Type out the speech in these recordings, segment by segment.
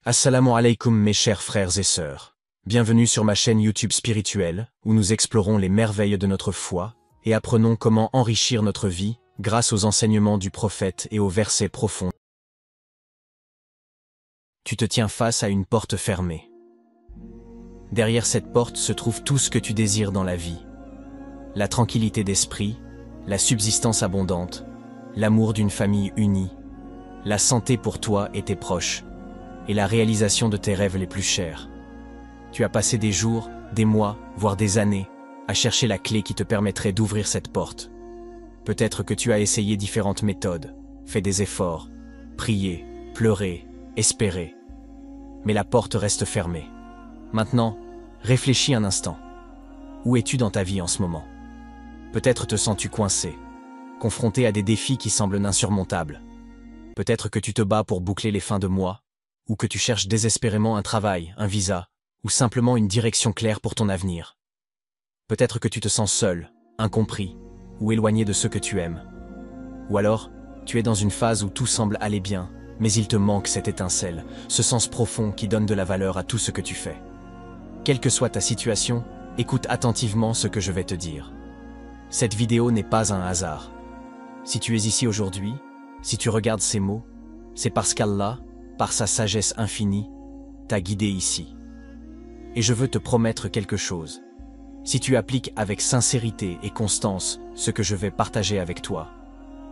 Assalamu alaikum mes chers frères et sœurs. Bienvenue sur ma chaîne YouTube spirituelle, où nous explorons les merveilles de notre foi et apprenons comment enrichir notre vie grâce aux enseignements du prophète et aux versets profonds. Tu te tiens face à une porte fermée. Derrière cette porte se trouve tout ce que tu désires dans la vie. La tranquillité d'esprit, la subsistance abondante, l'amour d'une famille unie, la santé pour toi et tes proches, et la réalisation de tes rêves les plus chers. Tu as passé des jours, des mois, voire des années, à chercher la clé qui te permettrait d'ouvrir cette porte. Peut-être que tu as essayé différentes méthodes, fait des efforts, prié, pleuré, espéré. Mais la porte reste fermée. Maintenant, réfléchis un instant. Où es-tu dans ta vie en ce moment? Peut-être te sens-tu coincé, confronté à des défis qui semblent insurmontables. Peut-être que tu te bats pour boucler les fins de mois, ou que tu cherches désespérément un travail, un visa, ou simplement une direction claire pour ton avenir. Peut-être que tu te sens seul, incompris, ou éloigné de ceux que tu aimes. Ou alors, tu es dans une phase où tout semble aller bien, mais il te manque cette étincelle, ce sens profond qui donne de la valeur à tout ce que tu fais. Quelle que soit ta situation, écoute attentivement ce que je vais te dire. Cette vidéo n'est pas un hasard. Si tu es ici aujourd'hui, si tu regardes ces mots, c'est parce qu'Allah, par sa sagesse infinie, t'a guidé ici. Et je veux te promettre quelque chose. Si tu appliques avec sincérité et constance ce que je vais partager avec toi,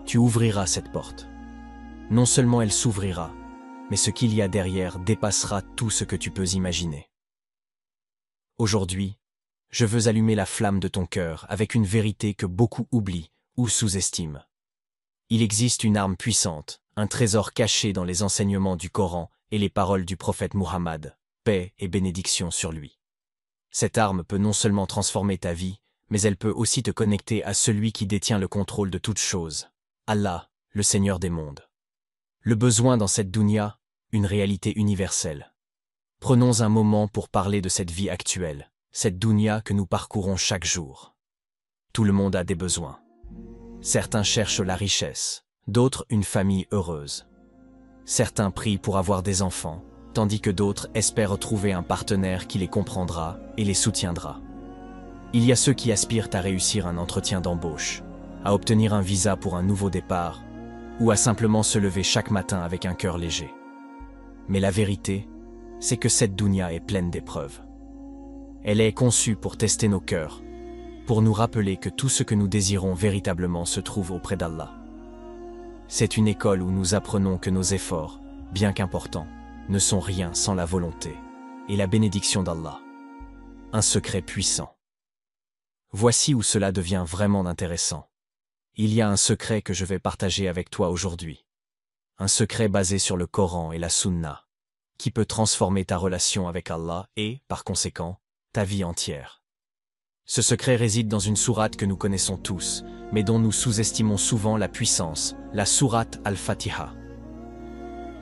tu ouvriras cette porte. Non seulement elle s'ouvrira, mais ce qu'il y a derrière dépassera tout ce que tu peux imaginer. Aujourd'hui, je veux allumer la flamme de ton cœur avec une vérité que beaucoup oublient ou sous-estiment. Il existe une arme puissante, un trésor caché dans les enseignements du Coran et les paroles du prophète Muhammad, paix et bénédiction sur lui. Cette arme peut non seulement transformer ta vie, mais elle peut aussi te connecter à celui qui détient le contrôle de toutes choses, Allah, le Seigneur des mondes. Le besoin dans cette dunya, une réalité universelle. Prenons un moment pour parler de cette vie actuelle, cette dunya que nous parcourons chaque jour. Tout le monde a des besoins. Certains cherchent la richesse, d'autres une famille heureuse. Certains prient pour avoir des enfants, tandis que d'autres espèrent trouver un partenaire qui les comprendra et les soutiendra. Il y a ceux qui aspirent à réussir un entretien d'embauche, à obtenir un visa pour un nouveau départ, ou à simplement se lever chaque matin avec un cœur léger. Mais la vérité, c'est que cette dunya est pleine d'épreuves. Elle est conçue pour tester nos cœurs, pour nous rappeler que tout ce que nous désirons véritablement se trouve auprès d'Allah. C'est une école où nous apprenons que nos efforts, bien qu'importants, ne sont rien sans la volonté et la bénédiction d'Allah. Un secret puissant. Voici où cela devient vraiment intéressant. Il y a un secret que je vais partager avec toi aujourd'hui. Un secret basé sur le Coran et la Sunna, qui peut transformer ta relation avec Allah et, par conséquent, ta vie entière. Ce secret réside dans une sourate que nous connaissons tous, mais dont nous sous-estimons souvent la puissance, la sourate Al-Fatiha.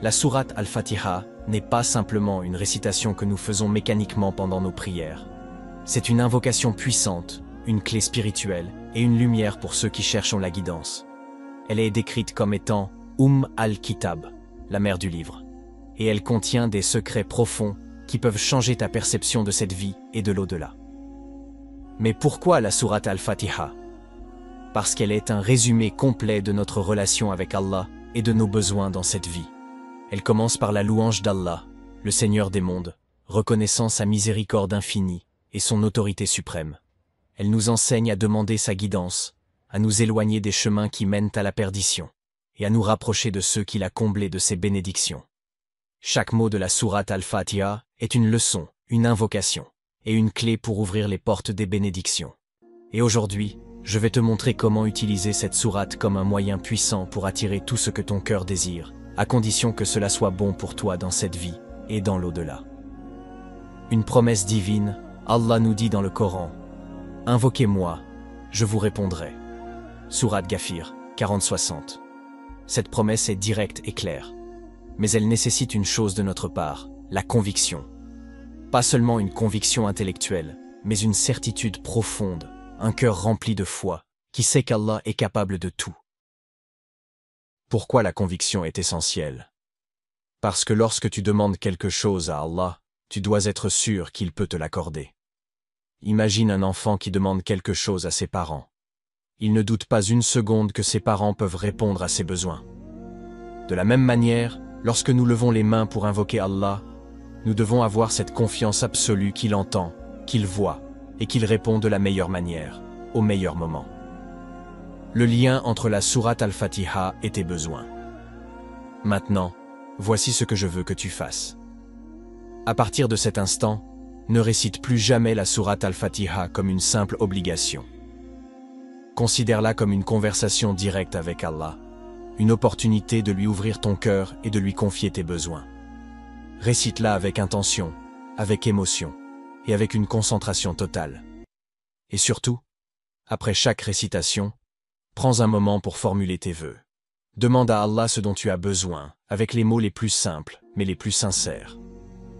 La sourate Al-Fatiha n'est pas simplement une récitation que nous faisons mécaniquement pendant nos prières. C'est une invocation puissante, une clé spirituelle et une lumière pour ceux qui cherchent la guidance. Elle est décrite comme étant al-Kitab, la mère du livre, et elle contient des secrets profonds qui peuvent changer ta perception de cette vie et de l'au-delà. Mais pourquoi la sourate Al-Fatiha? Parce qu'elle est un résumé complet de notre relation avec Allah et de nos besoins dans cette vie. Elle commence par la louange d'Allah, le Seigneur des mondes, reconnaissant sa miséricorde infinie et son autorité suprême. Elle nous enseigne à demander sa guidance, à nous éloigner des chemins qui mènent à la perdition, et à nous rapprocher de ceux qu'il a comblés de ses bénédictions. Chaque mot de la sourate Al-Fatiha est une leçon, une invocation, et une clé pour ouvrir les portes des bénédictions. Et aujourd'hui, je vais te montrer comment utiliser cette sourate comme un moyen puissant pour attirer tout ce que ton cœur désire, à condition que cela soit bon pour toi dans cette vie et dans l'au-delà. Une promesse divine, Allah nous dit dans le Coran, « Invoquez-moi, je vous répondrai. » Sourate Ghafir, 40-60. Cette promesse est directe et claire. Mais elle nécessite une chose de notre part, la conviction. Pas seulement une conviction intellectuelle, mais une certitude profonde, un cœur rempli de foi, qui sait qu'Allah est capable de tout. Pourquoi la conviction est essentielle? Parce que lorsque tu demandes quelque chose à Allah, tu dois être sûr qu'il peut te l'accorder. Imagine un enfant qui demande quelque chose à ses parents. Il ne doute pas une seconde que ses parents peuvent répondre à ses besoins. De la même manière, lorsque nous levons les mains pour invoquer Allah, nous devons avoir cette confiance absolue qu'il entend, qu'il voit, et qu'il répond de la meilleure manière, au meilleur moment. Le lien entre la sourate Al-Fatiha et tes besoins. Maintenant, voici ce que je veux que tu fasses. À partir de cet instant, ne récite plus jamais la sourate Al-Fatiha comme une simple obligation. Considère-la comme une conversation directe avec Allah, une opportunité de lui ouvrir ton cœur et de lui confier tes besoins. Récite-la avec intention, avec émotion et avec une concentration totale. Et surtout, après chaque récitation, prends un moment pour formuler tes vœux. Demande à Allah ce dont tu as besoin, avec les mots les plus simples, mais les plus sincères.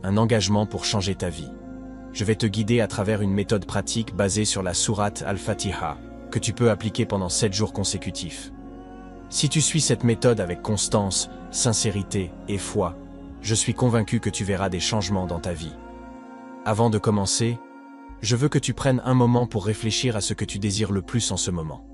Un engagement pour changer ta vie. Je vais te guider à travers une méthode pratique basée sur la sourate Al-Fatiha, que tu peux appliquer pendant 7 jours consécutifs. Si tu suis cette méthode avec constance, sincérité et foi, je suis convaincu que tu verras des changements dans ta vie. Avant de commencer, je veux que tu prennes un moment pour réfléchir à ce que tu désires le plus en ce moment.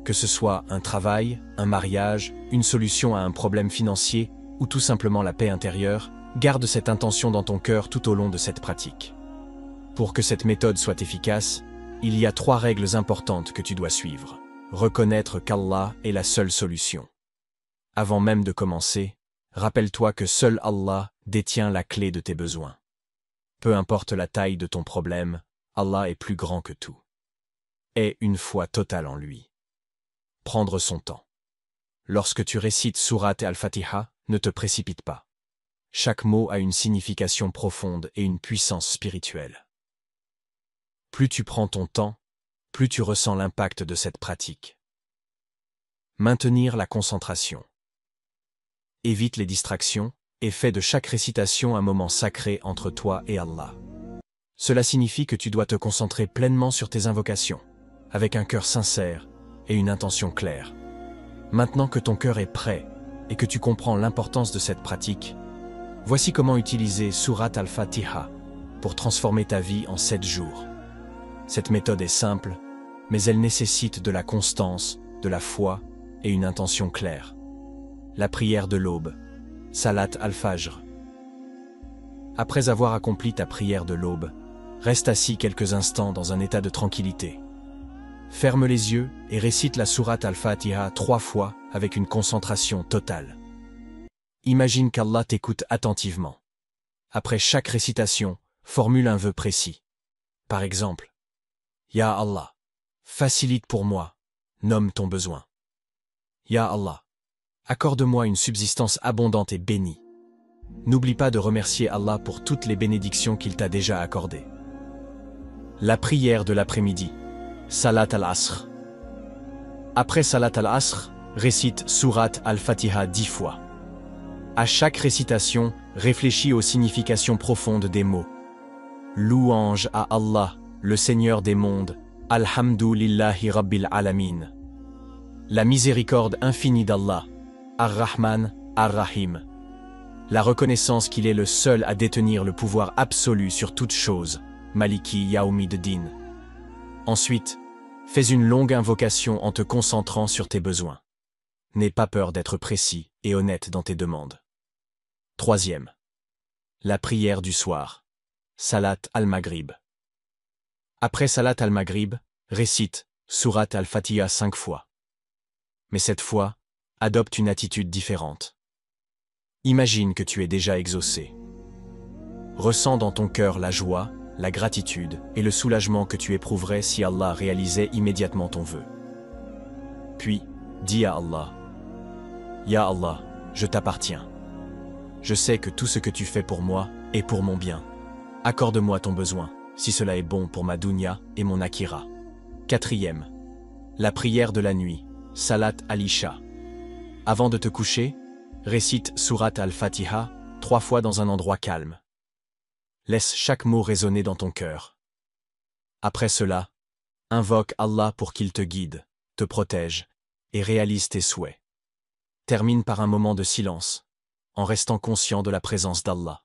Que ce soit un travail, un mariage, une solution à un problème financier ou tout simplement la paix intérieure, garde cette intention dans ton cœur tout au long de cette pratique. Pour que cette méthode soit efficace, il y a 3 règles importantes que tu dois suivre. Reconnaître qu'Allah est la seule solution. Avant même de commencer, rappelle-toi que seul Allah détient la clé de tes besoins. Peu importe la taille de ton problème, Allah est plus grand que tout. Aie une foi totale en lui. Prendre son temps. Lorsque tu récites sourate Al-Fatiha, ne te précipite pas. Chaque mot a une signification profonde et une puissance spirituelle. Plus tu prends ton temps, plus tu ressens l'impact de cette pratique. Maintenir la concentration. Évite les distractions et fais de chaque récitation un moment sacré entre toi et Allah. Cela signifie que tu dois te concentrer pleinement sur tes invocations, avec un cœur sincère et une intention claire. Maintenant que ton cœur est prêt et que tu comprends l'importance de cette pratique, voici comment utiliser sourate Al-Fatiha pour transformer ta vie en 7 jours. Cette méthode est simple, mais elle nécessite de la constance, de la foi et une intention claire. La prière de l'aube, Salat al-Fajr. Après avoir accompli ta prière de l'aube, reste assis quelques instants dans un état de tranquillité. Ferme les yeux et récite la sourate Al-Fatiha 3 fois avec une concentration totale. Imagine qu'Allah t'écoute attentivement. Après chaque récitation, formule un vœu précis. Par exemple, Ya Allah, facilite pour moi, nomme ton besoin. Ya Allah, accorde-moi une subsistance abondante et bénie. N'oublie pas de remercier Allah pour toutes les bénédictions qu'il t'a déjà accordées. La prière de l'après-midi, Salat al-Asr. Après Salat al-Asr, récite sourate Al-Fatiha 10 fois. À chaque récitation, réfléchis aux significations profondes des mots. Louange à Allah, le Seigneur des mondes, Alhamdulillahi Rabbil Alamin. La miséricorde infinie d'Allah, Ar-Rahman, Ar-Rahim. La reconnaissance qu'il est le seul à détenir le pouvoir absolu sur toute chose, Maliki Yawmiddin. Ensuite, fais une longue invocation en te concentrant sur tes besoins. N'aie pas peur d'être précis et honnête dans tes demandes. Troisième. La prière du soir, Salat al-Maghrib. Après Salat al-Maghrib, récite sourate Al-Fatiha 5 fois. Mais cette fois, adopte une attitude différente. Imagine que tu es déjà exaucé. Ressens dans ton cœur la joie, la gratitude et le soulagement que tu éprouverais si Allah réalisait immédiatement ton vœu. Puis, dis à Allah, Ya Allah, je t'appartiens. Je sais que tout ce que tu fais pour moi est pour mon bien. Accorde-moi ton besoin, si cela est bon pour ma dunya et mon akira. Quatrième. La prière de la nuit, Salat al-Isha. Avant de te coucher, récite sourate Al-Fatiha 3 fois dans un endroit calme. Laisse chaque mot résonner dans ton cœur. Après cela, invoque Allah pour qu'il te guide, te protège et réalise tes souhaits. Termine par un moment de silence, en restant conscient de la présence d'Allah.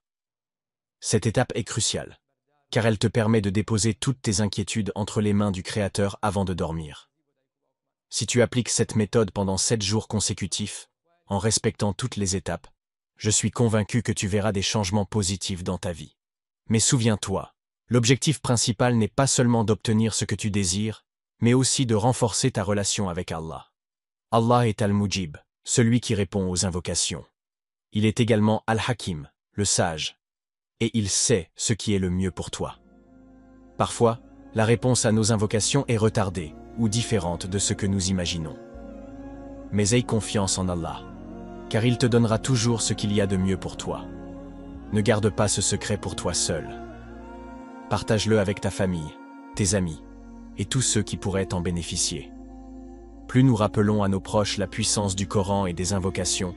Cette étape est cruciale, car elle te permet de déposer toutes tes inquiétudes entre les mains du Créateur avant de dormir. Si tu appliques cette méthode pendant 7 jours consécutifs, en respectant toutes les étapes, je suis convaincu que tu verras des changements positifs dans ta vie. Mais souviens-toi, l'objectif principal n'est pas seulement d'obtenir ce que tu désires, mais aussi de renforcer ta relation avec Allah. Allah est Al-Mujib, celui qui répond aux invocations. Il est également Al-Hakim, le sage. Et il sait ce qui est le mieux pour toi. Parfois, la réponse à nos invocations est retardée ou différente de ce que nous imaginons. Mais aie confiance en Allah, car il te donnera toujours ce qu'il y a de mieux pour toi. Ne garde pas ce secret pour toi seul. Partage-le avec ta famille, tes amis, et tous ceux qui pourraient en bénéficier. Plus nous rappelons à nos proches la puissance du Coran et des invocations,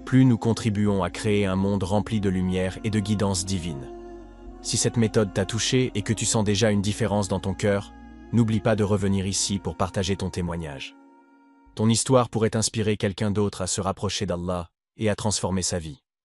plus nous contribuons à créer un monde rempli de lumière et de guidance divine. Si cette méthode t'a touché et que tu sens déjà une différence dans ton cœur, n'oublie pas de revenir ici pour partager ton témoignage. Ton histoire pourrait inspirer quelqu'un d'autre à se rapprocher d'Allah et à transformer sa vie.